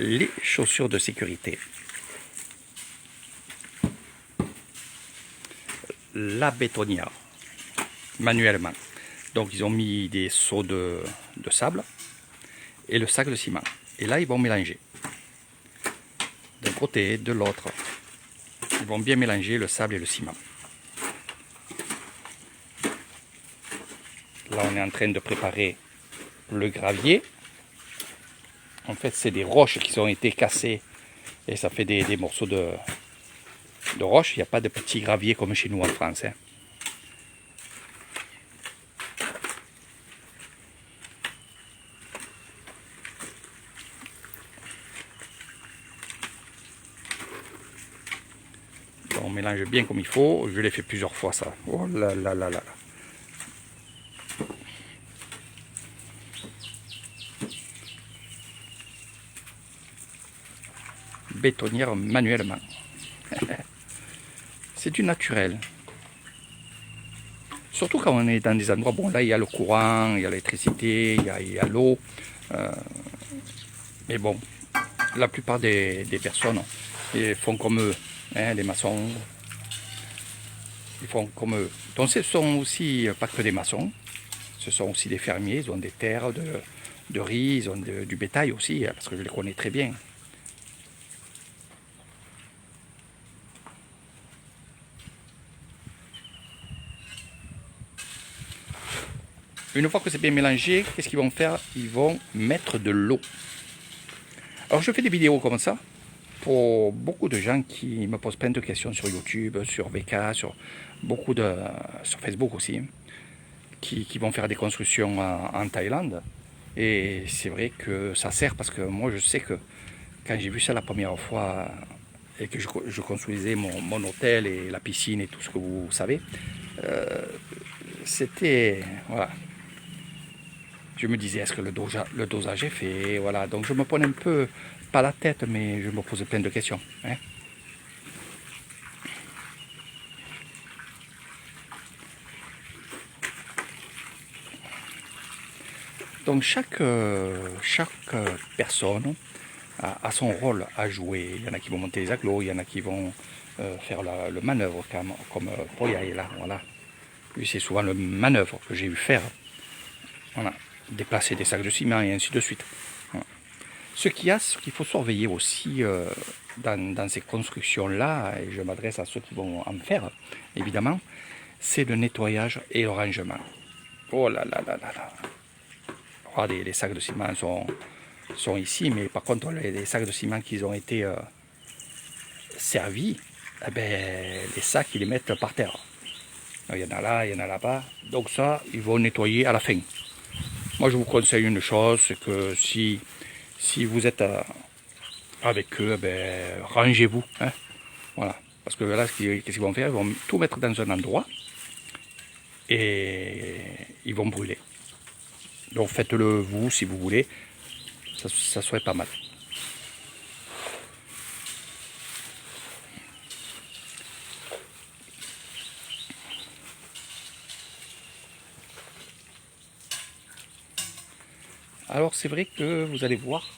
les chaussures de sécurité. La bétonnière, manuellement. Donc ils ont mis des seaux de sable et le sac de ciment. Et là ils vont mélanger. D'un côté, de l'autre. Ils vont bien mélanger le sable et le ciment. Là on est en train de préparer le gravier. En fait c'est des roches qui ont été cassées et ça fait des morceaux de roche. Il n'y a pas de petits graviers comme chez nous en France. Hein. On mélange bien comme il faut. Je l'ai fait plusieurs fois ça. Oh là là là là. Bétonnière manuellement. C'est du naturel. Surtout quand on est dans des endroits, bon là il y a le courant, il y a l'électricité, il y a l'eau. Mais bon, la plupart des personnes ils font comme eux, hein, les maçons. Ils font comme eux. Donc ce sont aussi pas que des maçons, ce sont aussi des fermiers, ils ont des terres de riz, ils ont du bétail aussi, parce que je les connais très bien. Une fois que c'est bien mélangé, qu'est-ce qu'ils vont faire? Ils vont mettre de l'eau. Alors je fais des vidéos comme ça pour beaucoup de gens qui me posent plein de questions sur YouTube, sur VK, sur Facebook aussi, qui vont faire des constructions en Thaïlande. Et c'est vrai que ça sert parce que moi je sais que quand j'ai vu ça la première fois et que je construisais mon hôtel et la piscine et tout ce que vous savez, c'était... Voilà. Je me disais, est-ce que le dosage est fait? Voilà, donc je me prenais un peu, pas la tête, mais je me posais plein de questions. Hein. Donc chaque personne a son rôle à jouer. Il y en a qui vont monter les agglos, il y en a qui vont faire le manœuvre, comme Poya est là. Voilà. Lui, c'est souvent le manœuvre que j'ai vu faire. Voilà. Déplacer des sacs de ciment et ainsi de suite. Voilà. Ce qu'il faut surveiller aussi dans ces constructions-là, et je m'adresse à ceux qui vont en faire, évidemment, c'est le nettoyage et le rangement. Oh là là là là là. Regardez, les sacs de ciment sont ici, mais par contre, les sacs de ciment qui ont été servis, eh ben, les sacs, ils les mettent par terre. Il y en a là, il y en a là-bas. Donc ça, ils vont nettoyer à la fin. Moi, je vous conseille une chose, c'est que si vous êtes avec eux, ben, rangez-vous. Hein, voilà. Parce que là, qu'est-ce qu'ils vont faire? Ils vont tout mettre dans un endroit et ils vont brûler. Donc faites-le vous, si vous voulez. Ça serait pas mal. Alors c'est vrai que vous allez voir,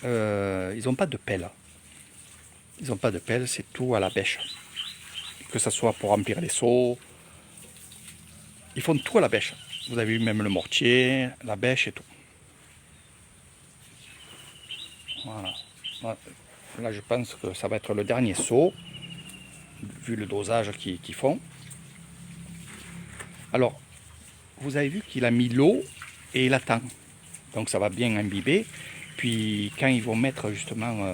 ils n'ont pas de pelle. Ils n'ont pas de pelle, c'est tout à la bêche. Que ce soit pour remplir les seaux, ils font tout à la bêche. Vous avez vu même le mortier, la bêche et tout. Voilà. Là je pense que ça va être le dernier seau, vu le dosage qu'ils font. Alors, vous avez vu qu'il a mis l'eau et il attend. Donc ça va bien imbiber. Puis quand ils vont mettre justement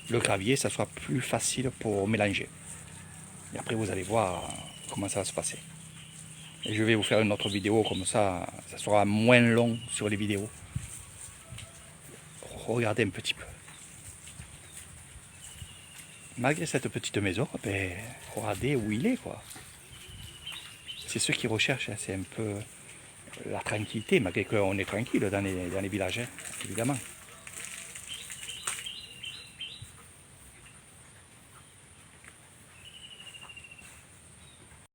le gravier, ça sera plus facile pour mélanger. Et après vous allez voir comment ça va se passer. Et je vais vous faire une autre vidéo comme ça sera moins long sur les vidéos. Regardez un petit peu. Malgré cette petite maison, ben, regardez où il est, quoi. C'est ceux qui recherchent, hein, c'est un peu la tranquillité, malgré qu'on est tranquille dans les villages, hein, évidemment.